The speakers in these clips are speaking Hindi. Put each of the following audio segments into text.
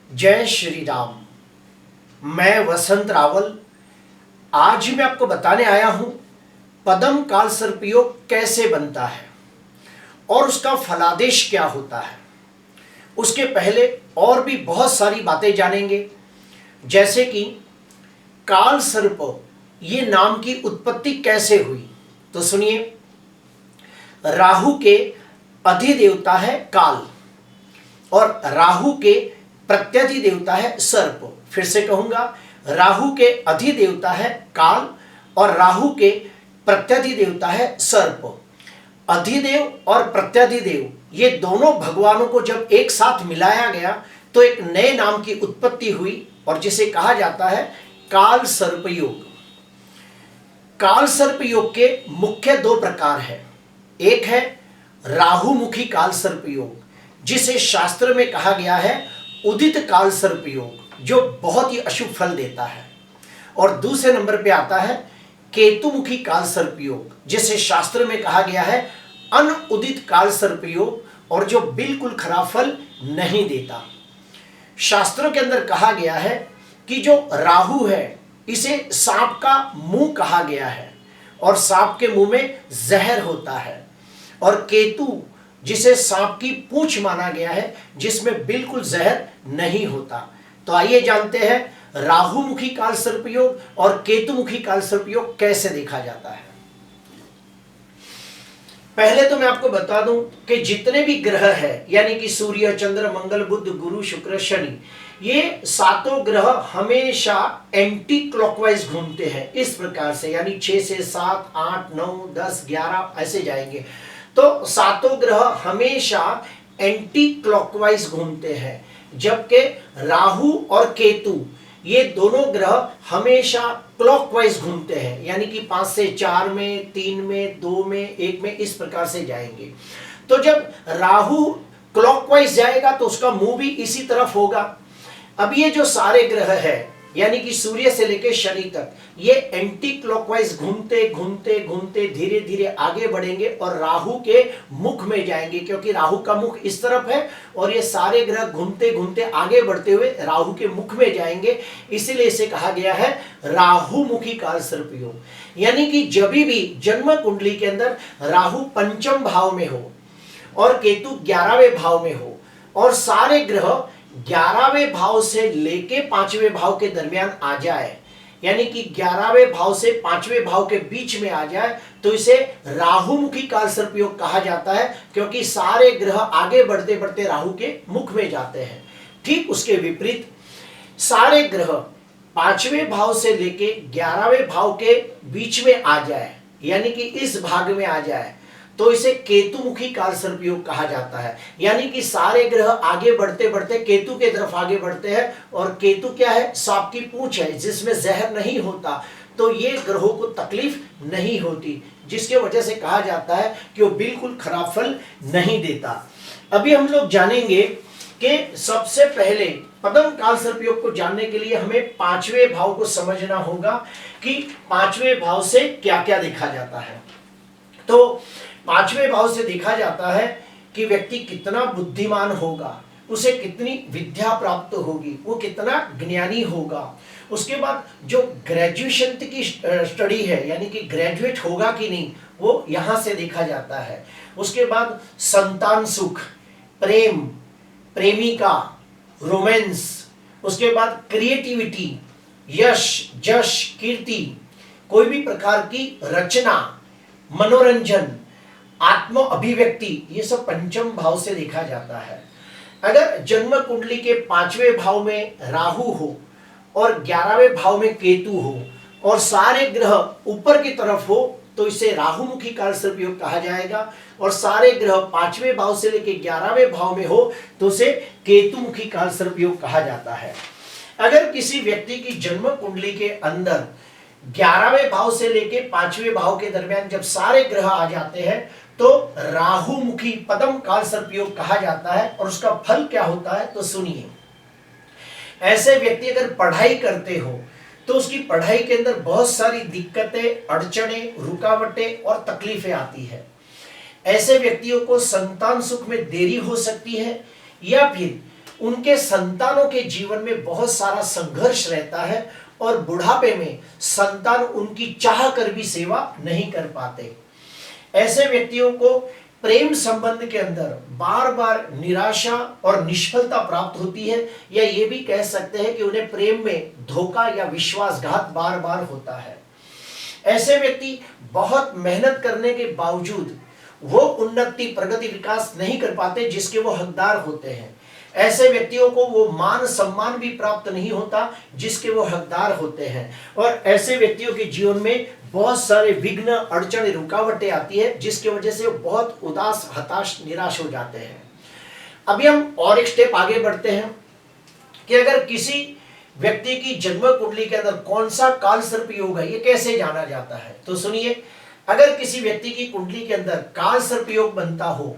जय श्री राम। मैं वसंत रावल आज मैं आपको बताने आया हूं पदम काल सर्पयोग कैसे बनता है और उसका फलादेश क्या होता है। उसके पहले और भी बहुत सारी बातें जानेंगे, जैसे कि काल सर्प ये नाम की उत्पत्ति कैसे हुई। तो सुनिए, राहु के अधिदेवता है काल और राहु के प्रत्यधिदेवता है सर्प। फिर से कहूंगा, राहु के अधिदेवता है काल और राहु के प्रत्यधिदेवता है सर्प। अधिदेव और प्रत्यधिदेव ये दोनों भगवानों को जब एक साथ मिलाया गया तो एक नए नाम की उत्पत्ति हुई और जिसे कहा जाता है काल सर्प योग। काल सर्प योग के मुख्य दो प्रकार है। एक है राहुमुखी काल सर्प योग, जिसे शास्त्र में कहा गया है उदित काल सर्प योग, जो बहुत ही अशुभ फल देता है। और दूसरे नंबर पे आता है केतुमुखी काल सर्प योग, जिसे शास्त्र में कहा गया है अनुदित काल सर्प योग, और जो बिल्कुल खराब फल नहीं देता। शास्त्रों के अंदर कहा गया है कि जो राहु है इसे सांप का मुंह कहा गया है और सांप के मुंह में जहर होता है, और केतु जिसे सांप की पूंछ माना गया है जिसमें बिल्कुल जहर नहीं होता। तो आइए जानते हैं राहुमुखी काल सर्प योग और केतुमुखी काल सर्प योग कैसे देखा जाता है। पहले तो मैं आपको बता दूं कि जितने भी ग्रह है, यानी कि सूर्य, चंद्र, मंगल, बुध, गुरु, शुक्र, शनि, ये सातों ग्रह हमेशा एंटी क्लॉकवाइज घूमते हैं इस प्रकार से, यानी 6 से 7, 8, 9, 10, 11 ऐसे जाएंगे। तो सातों ग्रह हमेशा एंटी क्लॉकवाइज घूमते हैं, जबकि राहु और केतु ये दोनों ग्रह हमेशा क्लॉकवाइज घूमते हैं, यानी कि 5 से 4 में, 3 में, 2 में, 1 में, इस प्रकार से जाएंगे। तो जब राहु क्लॉकवाइज जाएगा तो उसका मुंह भी इसी तरफ होगा। अब ये जो सारे ग्रह है, यानी कि सूर्य से लेकर शनि तक, ये एंटी क्लॉकवाइज घूमते घूमते घूमते धीरे धीरे आगे बढ़ेंगे और राहु के मुख में जाएंगे, क्योंकि राहु का मुख इस तरफ है और ये सारे ग्रह घूमते घूमते आगे बढ़ते हुए राहु के मुख में जाएंगे। इसीलिए इसे कहा गया है राहुमुखी काल सर्प योग। यानी कि जब भी जन्म कुंडली के अंदर राहु पंचम भाव में हो और केतु 11वें भाव में हो और सारे ग्रह 11वें भाव से लेके 5वें भाव के दरमियान आ जाए, यानी कि 11वें भाव से 5वें भाव के बीच में आ जाए, तो इसे राहुमुखी काल सर्प योग कहा जाता है, क्योंकि सारे ग्रह आगे बढ़ते बढ़ते राहु के मुख में जाते हैं। ठीक उसके विपरीत सारे ग्रह 5वें भाव से लेके 11वें भाव के बीच में आ जाए, यानी कि इस भाग में आ जाए, तो इसे केतुमुखी काल सर्प योग कहा जाता है। यानी कि सारे ग्रह आगे बढ़ते बढ़ते केतु के तरफ आगे बढ़ते हैं, और केतु क्या है? सांप की पूंछ है जिसमें जहर नहीं होता, तो ये ग्रहों को तकलीफ नहीं होती, जिसके वजह से कहा जाता है कि वो बिल्कुल खराब फल नहीं देता। अभी हम लोग जानेंगे कि सबसे पहले पदम काल सर्प योग को जानने के लिए हमें 5वें भाव को समझना होगा कि 5वें भाव से क्या क्या देखा जाता है। तो 5वें भाव से देखा जाता है कि व्यक्ति कितना बुद्धिमान होगा, उसे कितनी विद्या प्राप्त होगी, वो कितना ज्ञानी होगा। उसके बाद जो ग्रेजुएशन की स्टडी है, यानी कि ग्रेजुएट होगा कि नहीं, वो यहां से देखा जाता है। उसके बाद संतान सुख, प्रेम, प्रेमिका, रोमांस, उसके बाद क्रिएटिविटी, यश, जश, कीर्ति, कोई भी प्रकार की रचना, मनोरंजन, आत्म अभिव्यक्ति, ये सब पंचम भाव से देखा जाता है। अगर जन्म कुंडली के 5वें भाव में राहु हो और 11वें भाव में केतु हो और सारे ग्रह ऊपर की तरफ हो, तो इसे राहुमुखी काल सर्प योग कहा जाएगा, और सारे ग्रह 5वें भाव से लेकर 11वें भाव में हो तो उसे केतुमुखी काल सर्प योग कहा जाता है। अगर किसी व्यक्ति की जन्म कुंडली के अंदर 11वें भाव से लेके 5वें भाव के दरमियान जब सारे ग्रह आ जाते हैं तो राहुमुखी पदम काल सर्प योग कहा जाता है। और उसका फल क्या होता है तो सुनिए, ऐसे व्यक्ति अगर पढ़ाई करते हो तो उसकी पढ़ाई के अंदर बहुत सारी दिक्कतें, अड़चनें, रुकावटें और तकलीफें आती है। ऐसे व्यक्तियों को संतान सुख में देरी हो सकती है, या फिर उनके संतानों के जीवन में बहुत सारा संघर्ष रहता है और बुढ़ापे में संतान उनकी चाह कर भी सेवा नहीं कर पाते। ऐसे व्यक्तियों को प्रेम संबंध के अंदर बार बार निराशा और निष्फलता प्राप्त होती है, या ये भी कह सकते हैं कि उन्हें प्रेम में धोखा या विश्वासघात बार बार होता है। ऐसे व्यक्ति बहुत मेहनत करने के बावजूद वो उन्नति, प्रगति, विकास नहीं कर पाते जिसके वो हकदार होते हैं। ऐसे व्यक्तियों को वो मान सम्मान भी प्राप्त नहीं होता जिसके वो हकदार होते हैं, और ऐसे व्यक्तियों के जीवन में बहुत सारे विघ्न, अड़चन, रुकावटें आती है जिसकी वजह से वो बहुत उदास, हताश, निराश हो जाते हैं। अभी हम और एक स्टेप आगे बढ़ते हैं कि अगर किसी व्यक्ति की जन्म कुंडली के अंदर कौन सा काल सर्प योग है, ये कैसे जाना जाता है। तो सुनिए, अगर किसी व्यक्ति की कुंडली के अंदर काल सर्प योग बनता हो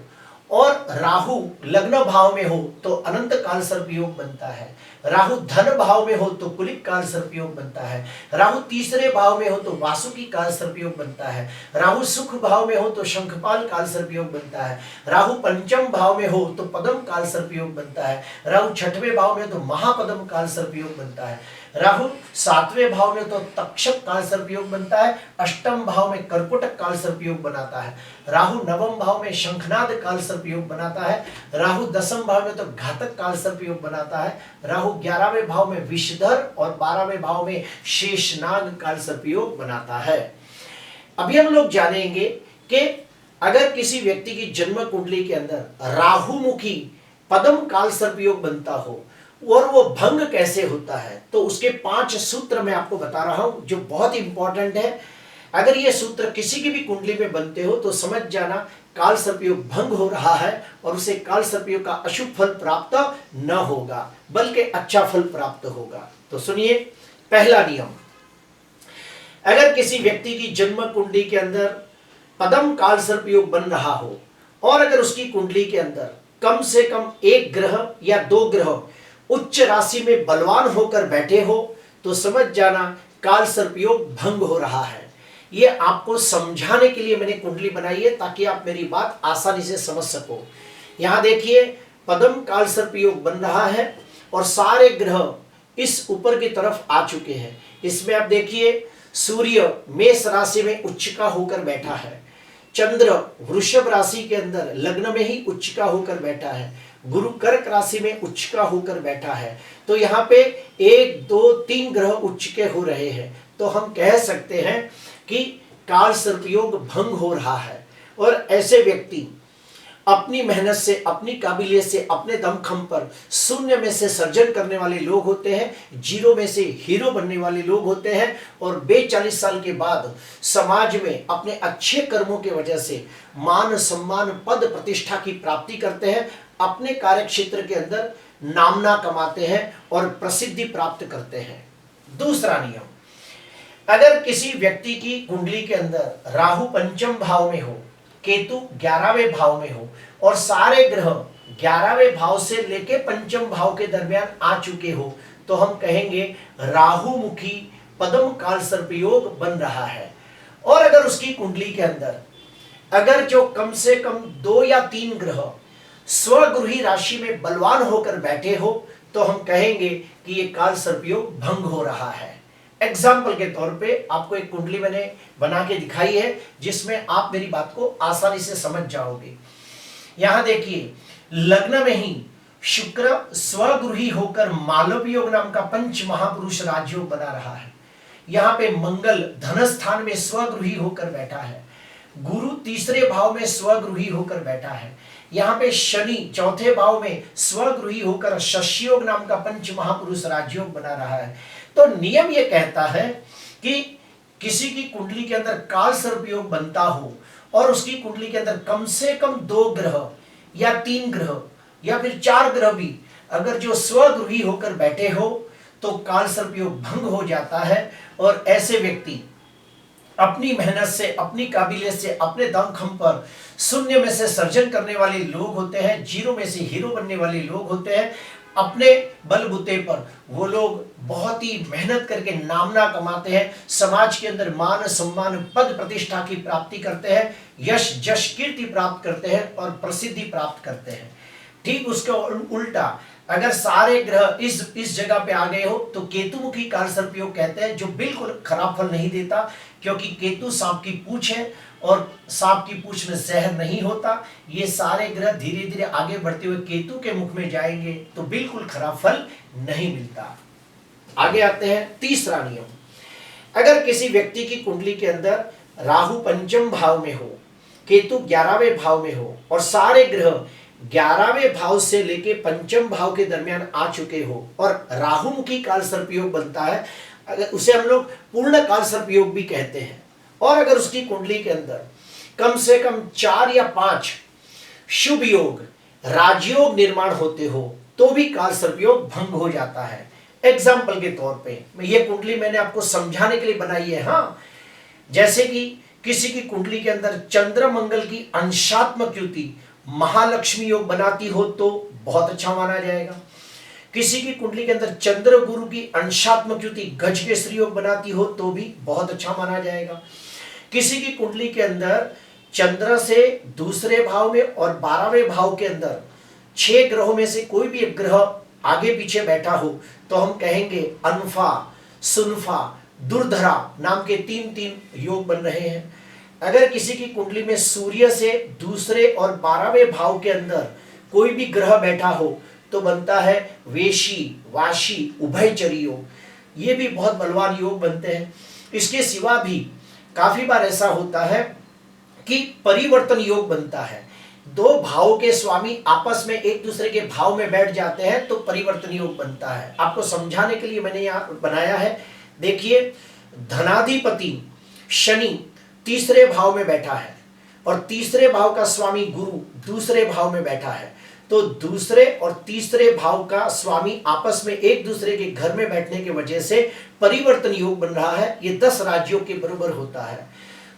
और राहु लग्न भाव में हो तो अनंत काल सर्प योग बनता है, राहु धन भाव में हो तो कुलिक काल सर्प योग बनता है, राहु तीसरे भाव में हो तो वासुकी काल सर्प योग बनता है, राहु सुख भाव में हो तो शंखपाल काल सर्प योग बनता है, राहु पंचम भाव में हो तो पदम काल सर्प योग बनता है, राहु छठवें भाव में हो तो महापदम काल सर्प योग बनता है, राहु सातवें भाव में तो तक्षक काल सर्प योग बनता है, अष्टम भाव में कर्कोटक काल सर्प योग बनाता है, राहु नवम भाव में शंखनाद काल सर्प योग बनाता है, राहु दसम भाव में तो घातक काल सर्प योग बनाता है, राहु 11वें भाव में विषधर और 12वें भाव में शेषनाग काल सर्प योग बनाता है। अभी हम लोग जानेंगे कि अगर किसी व्यक्ति की जन्म कुंडली के अंदर राहुमुखी पदम काल सर्प योग बनता हो और वो भंग कैसे होता है, तो उसके 5 सूत्र मैं आपको बता रहा हूं जो बहुत इंपॉर्टेंट है। अगर ये सूत्र किसी की भी कुंडली में बनते हो तो समझ जाना काल सर्पयोग भंग हो रहा है और उसे काल सर्पयोग का अशुभ फल प्राप्त न होगा बल्कि अच्छा फल प्राप्त होगा। तो सुनिए, पहला नियम, अगर किसी व्यक्ति की जन्म कुंडली के अंदर पदम काल सर्पयोग बन रहा हो और अगर उसकी कुंडली के अंदर कम से कम 1 ग्रह या 2 ग्रह उच्च राशि में बलवान होकर बैठे हो तो समझ जाना काल सर्पयोग भंग हो रहा है। ये आपको समझाने के लिए मैंने कुंडली बनाई है ताकि आप मेरी बात आसानी से समझ सको। यहां देखिए, पदम काल सर्पयोग बन रहा है और सारे ग्रह इस ऊपर की तरफ आ चुके हैं। इसमें आप देखिए, सूर्य मेष राशि में उच्चका होकर बैठा है, चंद्र वृषभ राशि के अंदर लग्न में ही उच्चका होकर बैठा है, गुरु कर्क राशि में उच्चका होकर बैठा है। तो यहाँ पे 1, 2, 3 ग्रह उच्चके हो रहे हैं। तो हम कह सकते हैं कि काल सर्पयोग भंग हो रहा है और ऐसे व्यक्ति अपनी मेहनत से, अपनी काबिलियत से, अपने दमखम पर शून्य में से सर्जन करने वाले लोग होते हैं, जीरो में से हीरो बनने वाले लोग होते हैं और 40 साल के बाद समाज में अपने अच्छे कर्मों की वजह से मान सम्मान, पद प्रतिष्ठा की प्राप्ति करते हैं, अपने कार्य क्षेत्र के अंदर नामना कमाते हैं और प्रसिद्धि प्राप्त करते हैं। दूसरा नियम, अगर किसी व्यक्ति की कुंडली के अंदर राहु पंचम भाव में हो, केतु 11वें भाव में हो और सारे ग्रह 11वें भाव से लेके पंचम भाव के दरमियान आ चुके हो तो हम कहेंगे राहुमुखी पदम काल सर्पयोग बन रहा है। और अगर उसकी कुंडली के अंदर अगर जो कम से कम 2 या 3 ग्रह स्वगृही राशि में बलवान होकर बैठे हो तो हम कहेंगे कि ये काल सर्पयोग भंग हो रहा है। एग्जाम्पल के तौर पे आपको एक कुंडली मैंने बना के दिखाई है जिसमें आप मेरी बात को आसानी से समझ जाओगे। यहां देखिए, लग्न में ही शुक्र स्वगृही होकर मालव योग नाम का पंच महापुरुष राजयोग बना रहा है। यहां पे मंगल धन स्थान में स्वगृही होकर बैठा है, गुरु तीसरे भाव में स्वगृही होकर बैठा है, यहाँ पे शनि चौथे भाव में स्वगृही होकर शशियोग नाम का पंच महापुरुष राजयोग बना रहा है। तो नियम ये कहता है कि किसी की कुंडली के अंदर काल सर्पयोग बनता हो और उसकी कुंडली के अंदर कम से कम 2 ग्रह या 3 ग्रह या फिर 4 ग्रह भी अगर जो स्वगृही होकर बैठे हो तो काल सर्पयोग भंग हो जाता है और ऐसे व्यक्ति अपनी मेहनत से, अपनी काबिलियत से, अपने दमखम पर शून्य में से सर्जन करने वाले लोग होते हैं, जीरो में से हीरो बनने वाले लोग होते हैं। अपने बलबूते पर वो लोग बहुत ही मेहनत करके नामना कमाते हैं, समाज के अंदर मान सम्मान, पद प्रतिष्ठा की प्राप्ति करते हैं, यश जश कीर्ति प्राप्त करते हैं और प्रसिद्धि प्राप्त करते हैं। ठीक उसका उल्टा अगर सारे ग्रह इस जगह पे आ गए हो तो केतुमुखी काल सर्प योग कहते हैं, जो बिल्कुल खराब फल नहीं देता, क्योंकि केतु सांप की पूंछ है और सांप की पूंछ में जहर नहीं होता। ये सारे ग्रह धीरे धीरे आगे बढ़ते हुए केतु के मुख में जाएंगे तो बिल्कुल खराब फल नहीं मिलता। आगे आते हैं तीसरा नियम। अगर किसी व्यक्ति की कुंडली के अंदर राहु पंचम भाव में हो, केतु 11वें भाव में हो और सारे ग्रह 11वें भाव से लेके पंचम भाव के दरमियान आ चुके हो और राहुमुखी काल सर्प योग बनता है, अगर उसे हम लोग पूर्ण काल सर्प योग भी कहते हैं, और अगर उसकी कुंडली के अंदर कम से कम 4 या 5 शुभ योग राजयोग निर्माण होते हो तो भी काल सर्प योग भंग हो जाता है। एग्जाम्पल के तौर पे ये कुंडली मैंने आपको समझाने के लिए बनाई है। हाँ, जैसे कि किसी की कुंडली के अंदर चंद्र मंगल की अंशात्मक युति महालक्ष्मी योग बनाती हो तो बहुत अच्छा माना जाएगा। किसी की कुंडली के अंदर चंद्र गुरु की अंशात्मक युति गजकेसरी योग बनाती हो तो भी बहुत अच्छा माना जाएगा। किसी की कुंडली के अंदर चंद्र से दूसरे भाव में और 12वें भाव के अंदर 6 ग्रहों में से कोई भी एक ग्रह आगे पीछे बैठा हो तो हम कहेंगे अनफा, सुनफा, दुर्धरा नाम के 3 योग बन रहे हैं। अगर किसी की कुंडली में सूर्य से दूसरे और 12वें भाव के अंदर कोई भी ग्रह बैठा हो तो बनता है वेशी, वाशी, उभयचरी योग। ये भी बहुत बलवान योग बनते हैं। इसके सिवा भी काफी बार ऐसा होता है कि परिवर्तन योग बनता है। 2 भावों के स्वामी आपस में एक दूसरे के भाव में बैठ जाते हैं तो परिवर्तन योग बनता है। आपको समझाने के लिए मैंने यहाँ बनाया है, देखिए, धनाधिपति शनि तीसरे भाव में बैठा है और तीसरे भाव का स्वामी गुरु दूसरे भाव में बैठा है, तो दूसरे और तीसरे भाव का स्वामी आपस में एक दूसरे के घर में बैठने की वजह से परिवर्तन योग बन रहा है। ये 10 राजयोग के बराबर होता है।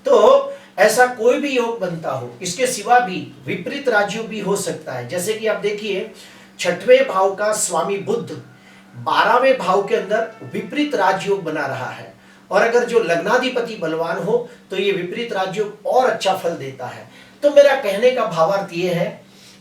तो ऐसा कोई भी योग बनता हो, इसके सिवा भी विपरीत राजयोग भी हो सकता है। जैसे कि आप देखिए, 6वें भाव का स्वामी बुध 12वें भाव के अंदर विपरीत राजयोग बना रहा है, और अगर जो लग्नाधिपति बलवान हो तो ये विपरीत राजयोग और अच्छा फल देता है। तो मेरा कहने का भावार्थ ये है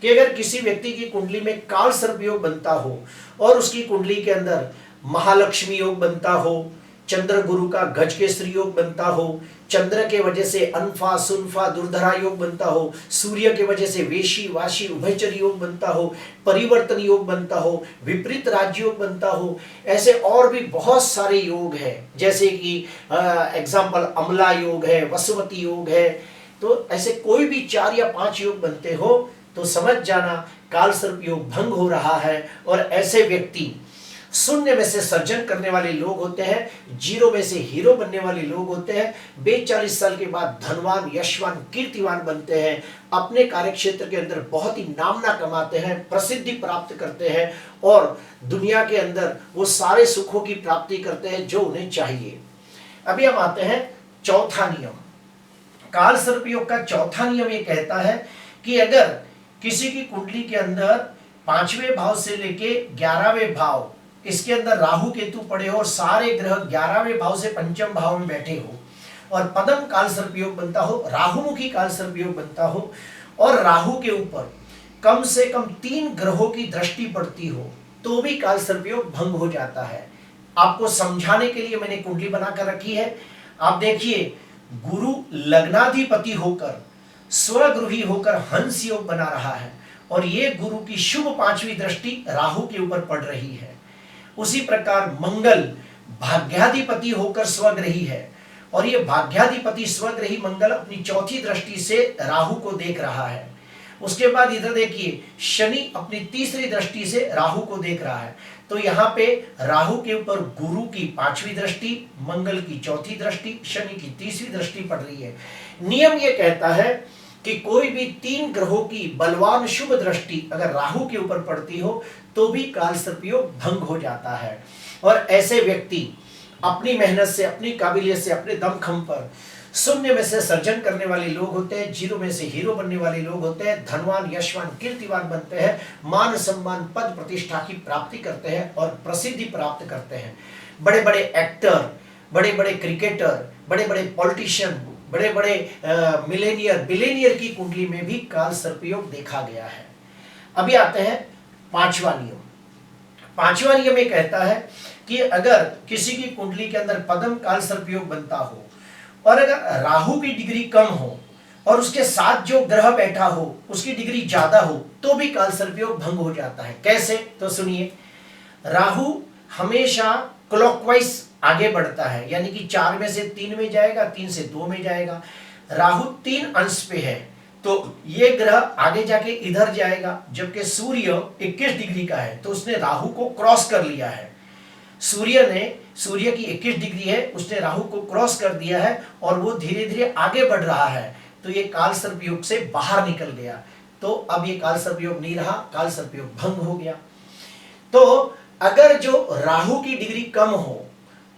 कि अगर किसी व्यक्ति की कुंडली में काल सर्प योग बनता हो और उसकी कुंडली के अंदर महालक्ष्मी योग बनता हो, चंद्र गुरु का गजकेसरी योग बनता हो, चंद्र के वजह से अनफा, सुनफा, दुर्धरा योग बनता हो, सूर्य के वजह से वेशी, वाशी, उभयचरी योग बनता हो, परिवर्तन योग बनता हो, विपरीत राजयोग बनता हो, ऐसे और भी बहुत सारे योग हैं। जैसे कि एग्जाम्पल अमला योग है, वसुमती योग है। तो ऐसे कोई भी 4 या 5 योग बनते हो तो समझ जाना काल सर्प योग भंग हो रहा है। और ऐसे व्यक्ति शून्य में से सर्जन करने वाले लोग होते हैं, 0 में से हीरो बनने वाले लोग होते हैं। 42 साल के बाद धनवान, यशवान, कीर्तिवान बनते हैं, अपने कार्यक्षेत्र के अंदर बहुत ही नामना कमाते हैं, प्रसिद्धि प्राप्त करते हैं और दुनिया के अंदर वो सारे सुखों की प्राप्ति करते हैं जो उन्हें चाहिए। अभी हम आते हैं चौथा नियम। काल सर्प योग का चौथा नियम ये कहता है कि अगर किसी की कुंडली के अंदर 5वें भाव से लेके 11वें भाव, इसके अंदर राहु केतु पड़े हो और सारे ग्रह 11वें भाव से पंचम भाव में बैठे हो और पदम काल सर्प योग बनता हो, राहुमुखी काल सर्प योग बनता हो और राहु के ऊपर कम से कम 3 ग्रहों की दृष्टि पड़ती हो तो भी काल सर्प योग भंग हो जाता है। आपको समझाने के लिए मैंने कुंडली बनाकर रखी है। आप देखिए, गुरु लग्नाधिपति होकर स्वगृही होकर हंस योग बना रहा है और ये गुरु की शुभ 5वीं दृष्टि राहु के ऊपर पड़ रही है। उसी प्रकार मंगल भाग्याधिपति होकर स्वग्रही है और ये भाग्याधिपति स्वग्रही मंगल अपनी 4थी दृष्टि से राहु को देख रहा है। उसके बाद इधर देखिए, शनि अपनी 3री दृष्टि से राहु को देख रहा है। तो यहाँ पे राहु के ऊपर गुरु की 5वीं दृष्टि, मंगल की 4थी दृष्टि, शनि की 3री दृष्टि पड़ रही है। नियम ये कहता है कि कोई भी 3 ग्रहों की बलवान शुभ दृष्टि अगर राहु के ऊपर पड़ती हो तो भी काल सर्प योग भंग हो जाता है। और ऐसे व्यक्ति अपनी मेहनत से, अपनी काबिलियत से, अपने दमखम पर शून्य में से सर्जन करने वाले लोग होते हैं, 0 में से हीरो बनने वाले लोग होते हैं, धनवान, यशवान, कीर्तिवान बनते हैं, मान सम्मान, पद प्रतिष्ठा की प्राप्ति करते हैं और प्रसिद्धि प्राप्त करते हैं। बड़े बड़े एक्टर, बड़े बड़े क्रिकेटर, बड़े बड़े पॉलिटिशियन, बड़े बड़े मिलेनियर, बिलेनियर की कुंडली में भी काल सर्प योग देखा गया है। अभी आते हैं 5वां नियम। पांचवा नियम ये कहता है कि अगर किसी की कुंडली के अंदर पद्म काल सर्पयोग बनता हो और अगर राहु की डिग्री कम हो और उसके साथ जो ग्रह बैठा हो उसकी डिग्री ज्यादा हो तो भी काल सर्पयोग भंग हो जाता है। कैसे? तो सुनिए, राहु हमेशा क्लॉकवाइज आगे बढ़ता है, यानी कि 4 में से 3 में जाएगा, 3 से 2 में जाएगा। राहु 3 अंश पे है तो ये ग्रह आगे जाके इधर जाएगा, जबकि सूर्य 21 डिग्री का है तो उसने राहु को क्रॉस कर लिया है। सूर्य की 21 डिग्री है, उसने राहु को क्रॉस कर दिया है और वो धीरे धीरे आगे बढ़ रहा है, तो ये काल सर्पयोग से बाहर निकल गया। तो अब ये काल सर्पयोग नहीं रहा, काल सर्पयोग भंग हो गया। तो अगर जो राहु की डिग्री कम हो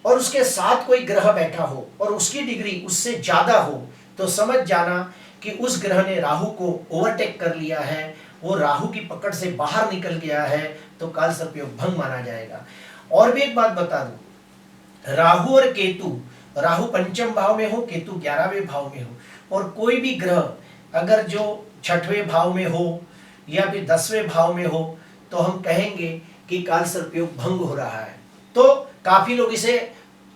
और उसके साथ कोई ग्रह बैठा हो और उसकी डिग्री उससे ज्यादा हो तो समझ जाना कि उस ग्रह ने राहु को ओवरटेक कर लिया है, वो राहु की पकड़ से बाहर निकल गया है, तो काल सर्पयोग भंग माना जाएगा। और भी एक बात बता दूं, राहु और केतु, राहु पंचम भाव में हो, केतु 11वें भाव में हो, और कोई भी ग्रह अगर जो 6वें भाव में हो या फिर 10वें भाव में हो तो हम कहेंगे कि काल सर्पयोग भंग हो रहा है। तो काफी लोग इसे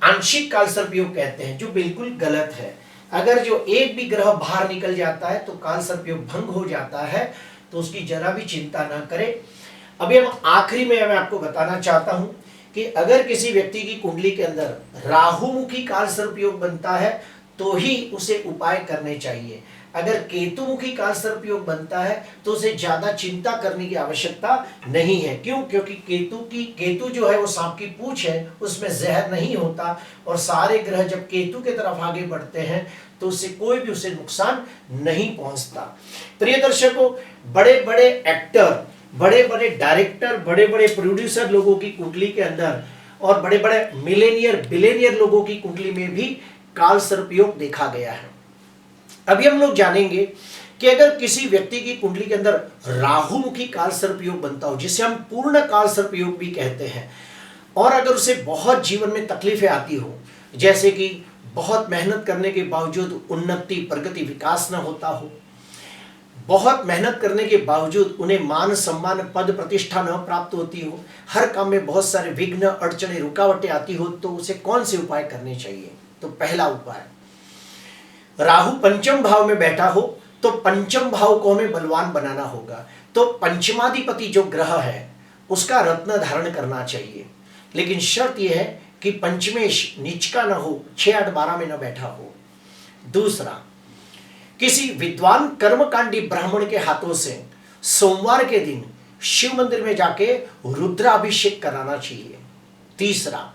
आंशिक काल सर्पयोग कहते हैं, जो बिल्कुल गलत है। अगर जो एक भी ग्रह बाहर निकल जाता है तो काल सर्पयोग भंग हो जाता है, तो उसकी जरा भी चिंता ना करें। अभी हम आखिरी में मैं आपको बताना चाहता हूं कि अगर किसी व्यक्ति की कुंडली के अंदर राहुमुखी काल सर्पयोग बनता है तो ही उसे उपाय करने चाहिए। अगर केतुमुखी काल सर्पयोग बनता है तो उसे ज्यादा चिंता करने की आवश्यकता नहीं है। क्यों? क्योंकि केतु जो है वो सांप की पूंछ है, उसमें जहर नहीं होता, और सारे ग्रह जब केतु के तरफ आगे बढ़ते हैं तो उससे कोई भी उसे नुकसान नहीं पहुंचता। प्रिय दर्शकों, बड़े बड़े एक्टर, बड़े बड़े डायरेक्टर, बड़े बड़े प्रोड्यूसर लोगों की कुंडली के अंदर और बड़े बड़े मिलेनियर बिलेनियर लोगों की कुंडली में भी काल सर्पयोग देखा गया है। अभी हम लोग जानेंगे कि अगर किसी व्यक्ति की कुंडली के अंदर राहुमुखी काल सर्पयोग बनता हो, जिसे हम पूर्ण काल सर्पयोग भी कहते हैं, और अगर उसे बहुत जीवन में तकलीफें आती हो, जैसे कि बहुत मेहनत करने के बावजूद उन्नति, प्रगति, विकास न होता हो, बहुत मेहनत करने के बावजूद उन्हें मान सम्मान, पद प्रतिष्ठा न प्राप्त होती हो, हर काम में बहुत सारे विघ्न, अड़चने, रुकावटें आती हो, तो उसे कौन से उपाय करने चाहिए? तो पहला उपाय, राहु पंचम भाव में बैठा हो तो पंचम भाव को हमें बलवान बनाना होगा। तो पंचमाधिपति जो ग्रह है उसका रत्न धारण करना चाहिए, लेकिन शर्त यह है कि पंचमेश नीच का न हो, 6, 8, 12 में न बैठा हो। दूसरा, किसी विद्वान कर्मकांडी ब्राह्मण के हाथों से सोमवार के दिन शिव मंदिर में जाके रुद्राभिषेक कराना चाहिए। तीसरा,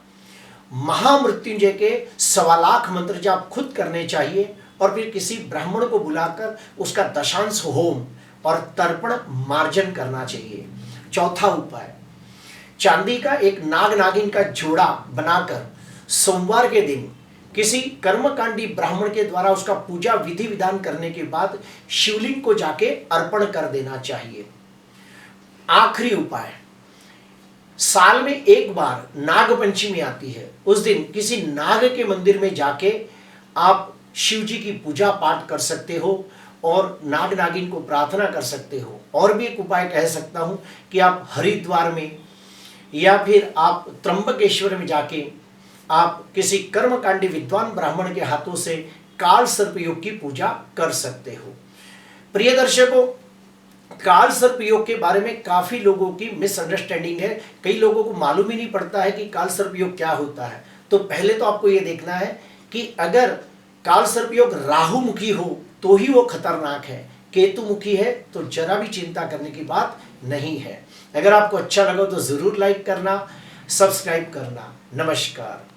महामृत्युंजय के 1.25 लाख मंत्र जाप खुद करने चाहिए और फिर किसी ब्राह्मण को बुलाकर उसका दशांश होम और तर्पण मार्जन करना चाहिए। चौथा उपाय, चांदी का एक नाग नागिन का जोड़ा बनाकर सोमवार के दिन किसी कर्मकांडी ब्राह्मण के द्वारा उसका पूजा विधि विधान करने के बाद शिवलिंग को जाके अर्पण कर देना चाहिए। आखिरी उपाय, साल में एक बार नाग पंचमी आती है, उस दिन किसी नाग के मंदिर में जाके आप शिव जी की पूजा पाठ कर सकते हो और नाग नागिन को प्रार्थना कर सकते हो। और भी एक उपाय कह सकता हूं कि आप हरिद्वार में या फिर आप त्र्यंबकेश्वर में जाके आप किसी कर्मकांडी विद्वान ब्राह्मण के हाथों से काल सर्पयोग की पूजा कर सकते हो। प्रिय दर्शकों, काल सर्पयोग के बारे में काफी लोगों की मिसअंडरस्टैंडिंग है। कई लोगों को मालूम ही नहीं पड़ता है कि काल सर्पयोग क्या होता है। तो पहले तो आपको यह देखना है कि अगर काल सर्पयोग राहुमुखी हो तो ही वो खतरनाक है, केतुमुखी है तो जरा भी चिंता करने की बात नहीं है। अगर आपको अच्छा लगा तो जरूर लाइक करना, सब्सक्राइब करना। नमस्कार।